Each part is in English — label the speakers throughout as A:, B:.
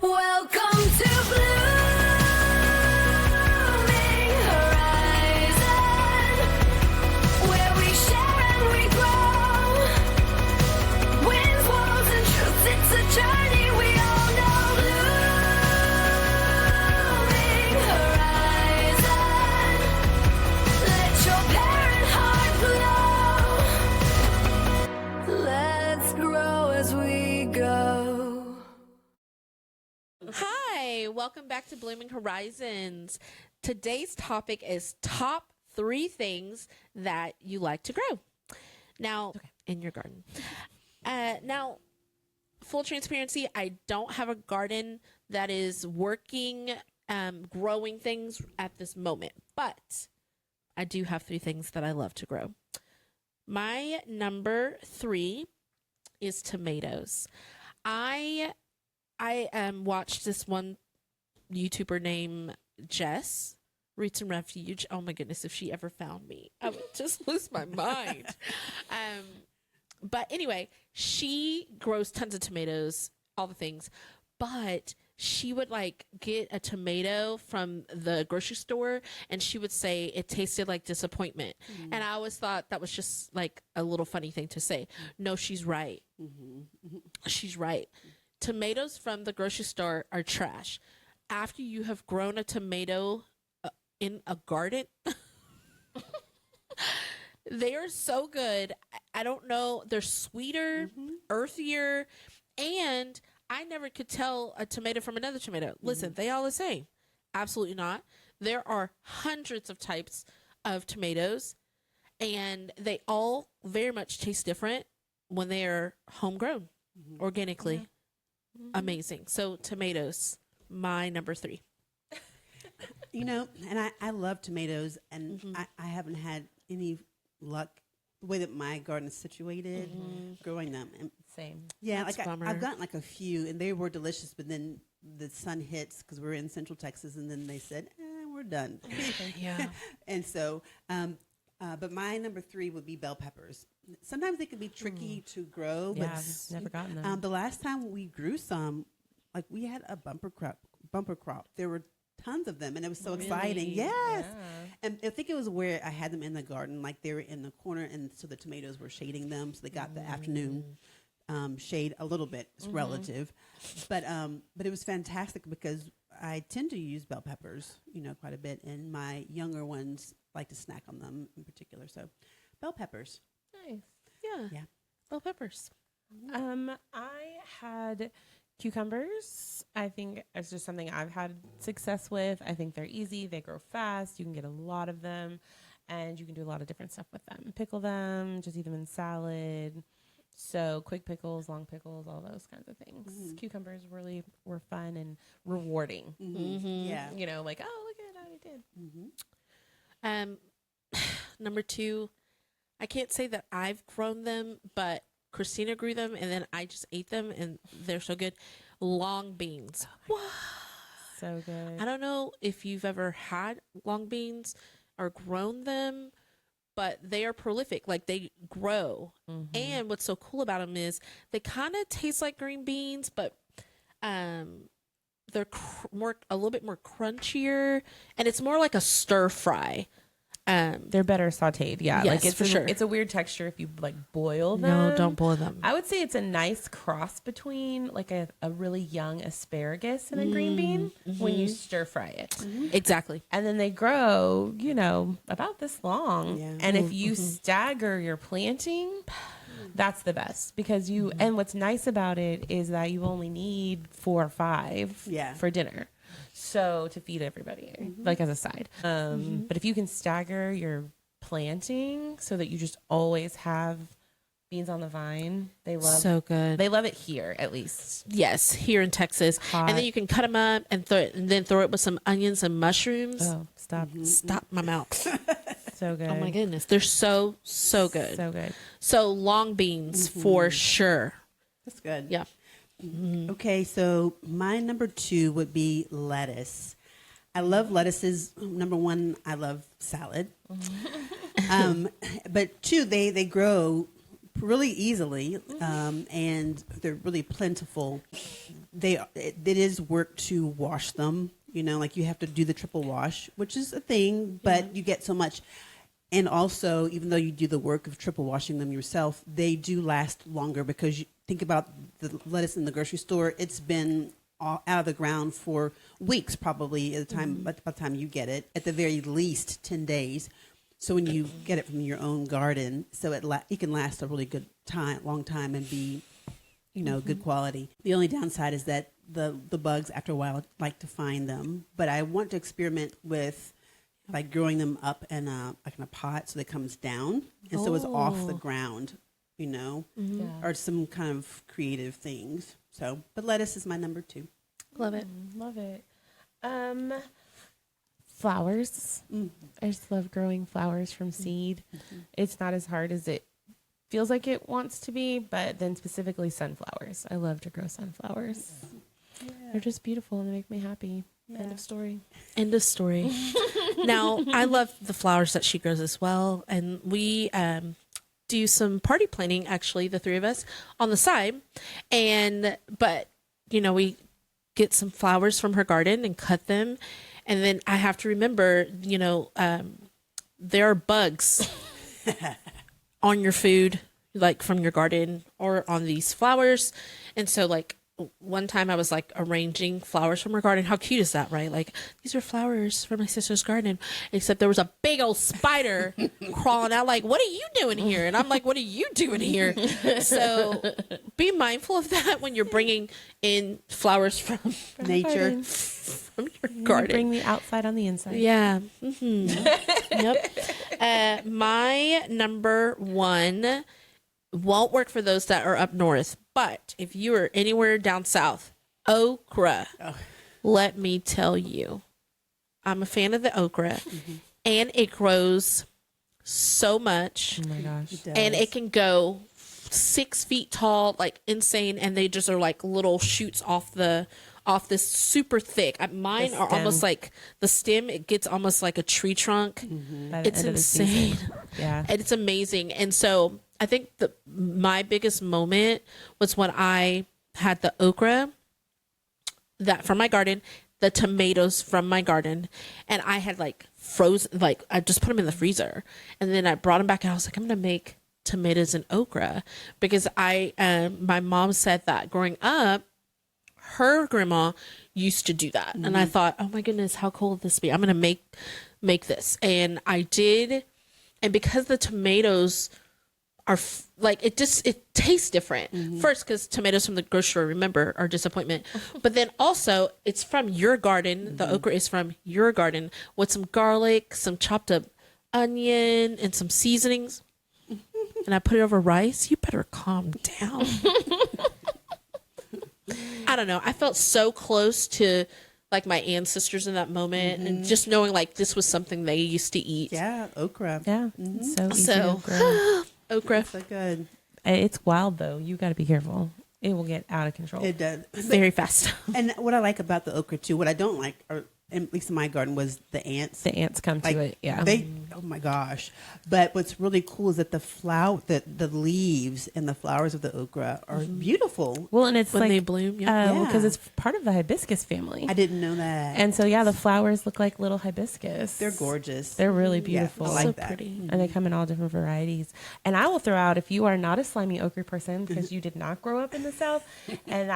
A: Welcome to Blooming Horizon, where we share and we grow. Winds, walls, and truths, it's a journey we all know. Blooming Horizon, let your parent heart glow. Let's grow as we go.
B: Hi, welcome back to Blooming Horizons. Today's topic is top 3 things that you like to grow. Now, in your garden. Now, full transparency, I don't have a garden that is working, growing things at this moment, but I do have 3 things that I love to grow. My number 3 is tomatoes. I watched this one YouTuber named Jess, Roots and Refuge. Oh my goodness, if she ever found me, I would just lose my mind. But anyway, she grows tons of tomatoes, all the things, but she would like get a tomato from the grocery store and she would say it tasted like disappointment. Mm-hmm. And I always thought that was just like a little funny thing to say. No, she's right. Mm-hmm. She's right. Tomatoes from the grocery store are trash. After you have grown a tomato in a garden, they are so good. I don't know. They're sweeter, earthier, and I never could tell a tomato from another tomato. Listen, they all the same. Absolutely not. There are hundreds of types of tomatoes, and they all very much taste different when they are homegrown, organically. Yeah. Amazing. So tomatoes, my number 3.
C: You know, and I love tomatoes, and I haven't had any luck the way that my garden is situated growing them. And
D: same.
C: Yeah,
B: That's
C: like
B: bummer.
C: I've gotten like a few, and they were delicious, but then the sun hits because we're in Central Texas, and then they said, we're done.
B: Yeah.
C: And so, but my number 3 would be bell peppers. Sometimes they can be tricky to grow,
D: Yeah,
C: but
D: I've never gotten them.
C: the last time we grew some, like we had a bumper crop. There were tons of them, and it was so exciting. Yes.
D: Yeah.
C: And I think it was where I had them in the garden, like they were in the corner, and so the tomatoes were shading them, so they got the afternoon shade a little bit. It's relative, but it was fantastic because I tend to use bell peppers, quite a bit, and my younger ones like to snack on them in particular. So, bell peppers.
D: Nice.
B: Yeah. Bell peppers.
D: I had cucumbers. I think it's just something I've had success with. I think they're easy. They grow fast. You can get a lot of them, and you can do a lot of different stuff with them. Pickle them, just eat them in salad. So quick pickles, long pickles, all those kinds of things. Cucumbers really were fun and rewarding.
C: Yeah.
D: Like, oh, look at how I did.
B: Number 2, I can't say that I've grown them, but Christina grew them, and then I just ate them, and they're so good. Long beans. What?
D: So good.
B: I don't know if you've ever had long beans or grown them, but they are prolific. Like, they grow. And what's so cool about them is they kind of taste like green beans, but they're a little bit more crunchier, and it's more like a stir fry.
D: They're better sauteed. Yeah.
B: Yes,
D: like it's
B: for sure.
D: It's a weird texture if you like boil them.
B: No, don't boil them.
D: I would say it's a nice cross between like a really young asparagus and a green bean when you stir fry it.
B: Exactly.
D: And then they grow, about this long.
C: Yeah.
D: And if you stagger your planting, that's the best because and what's nice about it is that you only need 4 or 5 for dinner. So to feed everybody, like as a side. But if you can stagger your planting so that you just always have beans on the vine, they love
B: so good.
D: They love it here, at least.
B: Yes, here in Texas.
D: Hot.
B: And then you can cut them up and then throw it with some onions and mushrooms.
D: Oh, stop.
B: Stop my mouth.
D: So good.
B: Oh my goodness. They're so good.
D: So good.
B: So long beans for sure.
C: That's good.
B: Yeah.
C: Okay, so my number 2 would be lettuce. I love lettuces. Number 1, I love salad. But 2, they grow really easily, and they're really plentiful. It is work to wash them. You know, like you have to do the triple wash, which is a thing, but you get so much. And also, even though you do the work of triple washing them yourself, they do last longer because you think about the lettuce in the grocery store. It's been out of the ground for weeks, probably at the time. By the time you get it, at the very least 10 days. So when you get it from your own garden, so it can last a really good long time, and be, good quality. The only downside is that the bugs after a while like to find them. But I want to experiment with like growing them up in a pot so that it comes down, and so it's off the ground, or some kind of creative things. So, but lettuce is my number 2.
B: Love it.
D: Love it. Flowers. I just love growing flowers from seed. It's not as hard as it feels like it wants to be, but then specifically sunflowers. I love to grow sunflowers.
C: Yeah.
D: They're just beautiful and they make me happy. End of story.
B: End of story. Now, I love the flowers that she grows as well. And we do some party planning, actually, the 3 of us, on the side. But, we get some flowers from her garden and cut them. And then I have to remember, there are bugs on your food, like from your garden or on these flowers. And so, like, one time I was like arranging flowers from her garden. How cute is that, right? Like, these are flowers from my sister's garden, except there was a big old spider crawling out. Like, what are you doing here? And I'm like, what are you doing here? So be mindful of that when you're bringing in flowers from
C: Nature.
B: from your garden.
D: Bring the outside on the inside.
B: Yeah. Yep. My number 1 won't work for those that are up north, but if you are anywhere down south, okra.
C: Oh.
B: Let me tell you, I'm a fan of the okra, and it grows so much,
D: Oh my gosh.
B: and it can go 6 feet tall, like insane, and they just are like little shoots off this super thick. Mine are almost like the stem. It gets almost like a tree trunk.
D: By the
B: It's
D: end of the
B: insane.
D: season. Yeah.
B: And it's amazing. And so I think my biggest moment was when I had the okra from my garden, the tomatoes from my garden, and I had like frozen, like I just put them in the freezer, and then I brought them back and I was like, I'm gonna make tomatoes and okra, because my mom said that growing up, her grandma used to do that, and I thought, oh my goodness, how cool would this be? I'm gonna make this, and I did, and because the tomatoes are like it tastes different. First, because tomatoes from the grocery store, remember, are disappointment. But then also, it's from your garden. The okra is from your garden with some garlic, some chopped up onion, and some seasonings. And I put it over rice. You better calm down. I don't know. I felt so close to like my ancestors in that moment, and just knowing like this was something they used to eat.
C: Yeah, okra.
D: Yeah. So easy
B: So,
D: to grow.
B: okra,
C: So good.
D: It's wild though. You got to be careful. It will get out of control.
C: It does.
B: very fast.
C: And what I like about the okra too, what I don't like, or at least in my garden, was the ants.
D: The ants come to
C: Like,
D: it. Yeah.
C: Oh my gosh. But what's really cool is that the leaves and the flowers of the okra are beautiful.
D: Well, and it's
B: When
D: like
B: they bloom, yeah.
D: because
C: Yeah.
D: it's part of the hibiscus family.
C: I didn't know that.
D: And so yeah, the flowers look like little hibiscus.
C: They're gorgeous.
D: They're really
C: Yeah,
D: beautiful.
C: I like
B: So
C: that.
B: pretty.
D: And they come in all different varieties. And I will throw out, if you are not a slimy okra person because you did not grow up in the South, and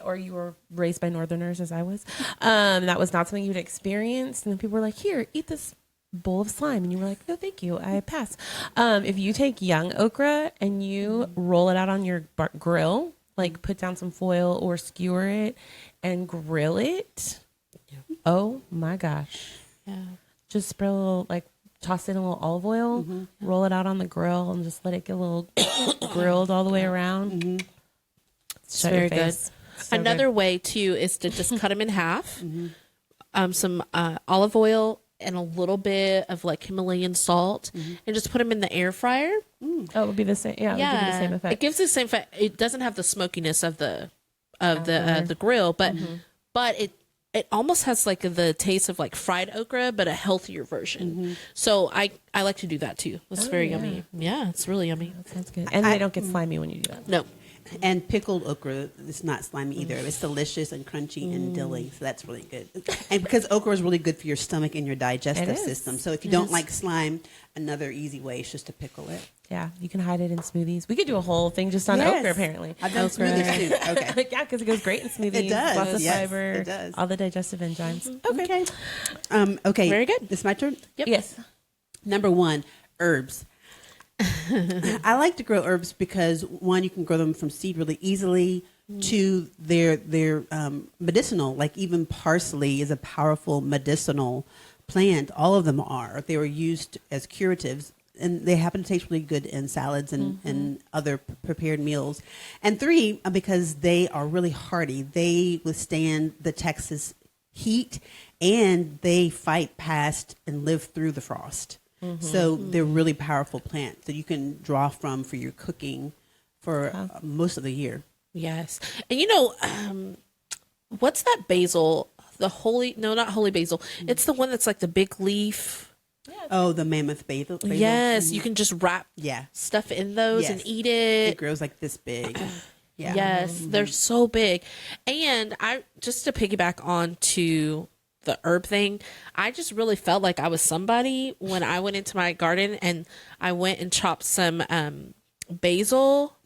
D: or you were raised by Northerners as I was, that was not something you'd experienced. And then people were like, here, eat this bowl of slime. And you were like, no, thank you. I pass. If you take young okra and you roll it out on your grill, like put down some foil or skewer it and grill it. Oh my gosh.
B: Yeah.
D: Just spread a little, like, toss in a little olive oil, roll it out on the grill, and just let it get a little grilled all the way around.
B: It's very good.
D: So
B: Another way too is to just cut them in half. Some olive oil and a little bit of like Himalayan salt, and just put them in the air fryer.
D: Oh, it would be the same. Yeah, it would give you the same effect.
B: It gives the same effect. It doesn't have the smokiness of the grill, but it almost has like the taste of like fried okra, but a healthier version. So I like to do that too. It's very yummy. Yeah, it's really yummy.
D: That sounds good. And they don't get slimy when you do that.
B: No.
C: And pickled okra is not slimy either. It's delicious and crunchy and dilly, so that's really good. And because okra is really good for your stomach and your digestive system, so if you don't like slime, another easy way is just to pickle it.
D: Yeah, you can hide it in smoothies. We could do a whole thing just on
C: Yes.
D: okra, apparently.
C: I've done
B: Okra.
C: smoothies too. Okay.
D: Yeah, because it goes great in smoothies.
C: It does.
D: Lots of
C: Yes,
D: fiber.
C: it does.
D: All the digestive enzymes.
C: Okay. Okay.
B: Very good.
C: It's my turn.
B: Yep.
D: Yes.
C: Number 1, herbs. I like to grow herbs because, one, you can grow them from seed really easily. Two, they're medicinal. Like even parsley is a powerful medicinal plant. All of them are. They were used as curatives, and they happen to taste really good in salads and other prepared meals. And 3, because they are really hardy. They withstand the Texas heat, and they fight past and live through the frost. So they're really powerful plants that you can draw from for your cooking for most of the year.
B: Yes. And what's that basil? Not holy basil. It's the one that's like the big leaf.
C: Oh, the mammoth basil.
B: Yes, you can just wrap
C: Yeah,
B: stuff in those and
C: Yes.
B: eat
C: it
B: it.
C: grows like this big. Yeah.
B: Yes, they're so big. And I just to piggyback on to the herb thing, I just really felt like I was somebody when I went into my garden and I went and chopped some basil,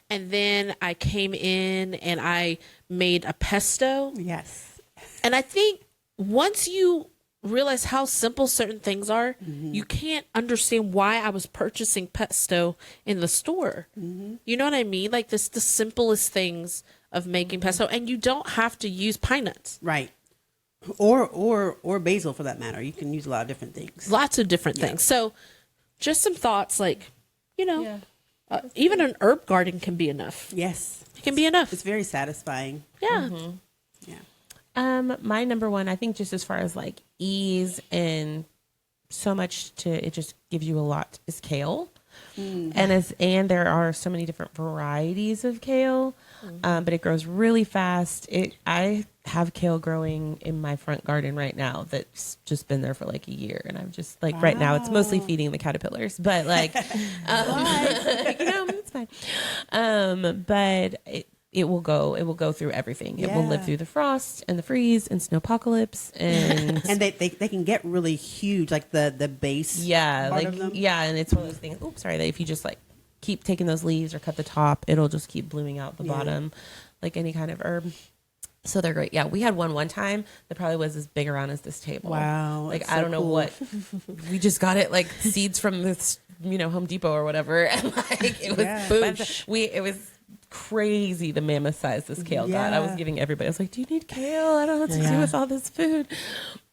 B: and then I came in and I made a pesto.
C: Yes.
B: And I think once you realize how simple certain things are, you can't understand why I was purchasing pesto in the store. You know what I mean? Like this, the simplest things of making pesto, and you don't have to use pine nuts.
C: Right. Or basil for that matter. You can use a lot of different things.
B: Lots of different things. So, just some thoughts, like even an herb garden can be enough.
C: Yes.
B: It can be enough.
C: It's very satisfying.
B: Yeah.
D: My number one, I think, just as far as like ease and so much to it just gives you a lot, is kale. And there are so many different varieties of kale, but it grows really fast. I have kale growing in my front garden right now that's just been there for like a year, and I'm just like right now it's mostly feeding the caterpillars, but like it's fine. But it will go through everything. It will live
C: Yeah.
D: through the frost and the freeze and snowpocalypse and
C: And they can get really huge, like the base. part of them.
D: and it's one of those things. Oops, sorry. That if you just like keep taking those leaves or cut the top, it'll just keep blooming out the
C: Yeah.
D: bottom, like any kind of herb. So they're great. Yeah, we had one time that probably was as big around as this table.
C: Wow.
D: Like
C: that's
D: I
C: so
D: don't know
C: cool.
D: what we just got it like seeds from this Home Depot or whatever, and like it was
C: Yeah.
B: Boosh.
D: it was crazy the mammoth size this kale got. I was
C: Yeah.
D: giving everybody. I was like, "Do you need kale? I don't know what to do
B: Yeah.
D: with all this food."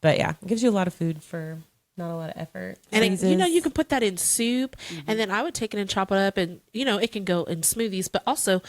D: But yeah, it gives you a lot of food for not a lot of effort.
B: And you
D: Freezes.
B: can put that in soup, and then I would take it and chop it up, and it can go in smoothies, but also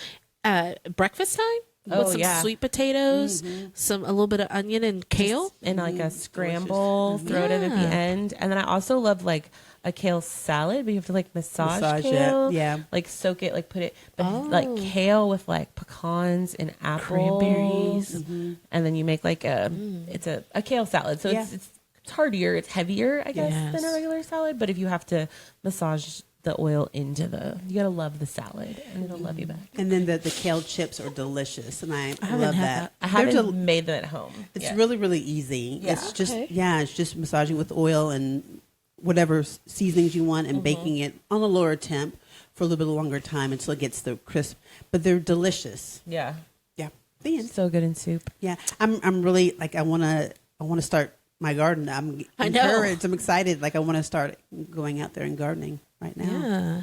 B: breakfast time with
D: Oh,
B: some
D: yeah.
B: sweet potatoes, a little bit of onion and kale.
D: and like a scramble, throw it in at the
B: Yeah.
D: end. And then I also love like a kale salad, but you have to like massage kale.
C: it. Yeah.
D: Like soak it, like put it, but like
B: Oh.
D: kale with like pecans and apples,
B: Cranberries.
D: and then you make like it's a kale salad. So
C: Yeah.
D: it's hardier, it's heavier, I guess, than a
B: Yes.
D: regular salad. But if you have to massage the oil into you gotta love the salad, and it'll love you back.
C: And then the kale chips are delicious, and I
B: haven't
C: love
B: had
C: that.
D: I
C: They're
D: haven't
C: del-
D: made them at home.
C: It's
D: yet.
C: really, really easy.
D: Yeah.
C: It's just
B: Okay.
C: it's just massaging with oil and whatever seasonings you want, and baking it on a lower temp for a little bit longer time until it gets the crisp. But they're delicious.
D: Yeah,
C: Yeah. The end.
D: so good in soup.
C: Yeah. I'm really like I wanna start my garden. I'm
B: I know.
C: encouraged. I'm excited. Like I want to start going out there and gardening right now.
B: Yeah.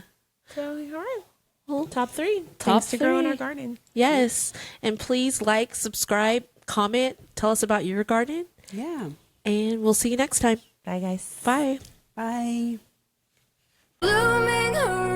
D: So all right,
B: Well,
D: top three.
B: top
D: Things to grow in our
B: three.
D: garden.
B: Yes. And please like, subscribe, comment, tell us about your garden,
C: Yeah.
B: and we'll see you next time.
D: Bye, guys.
B: Bye.
C: Bye.
A: Blooming horizons.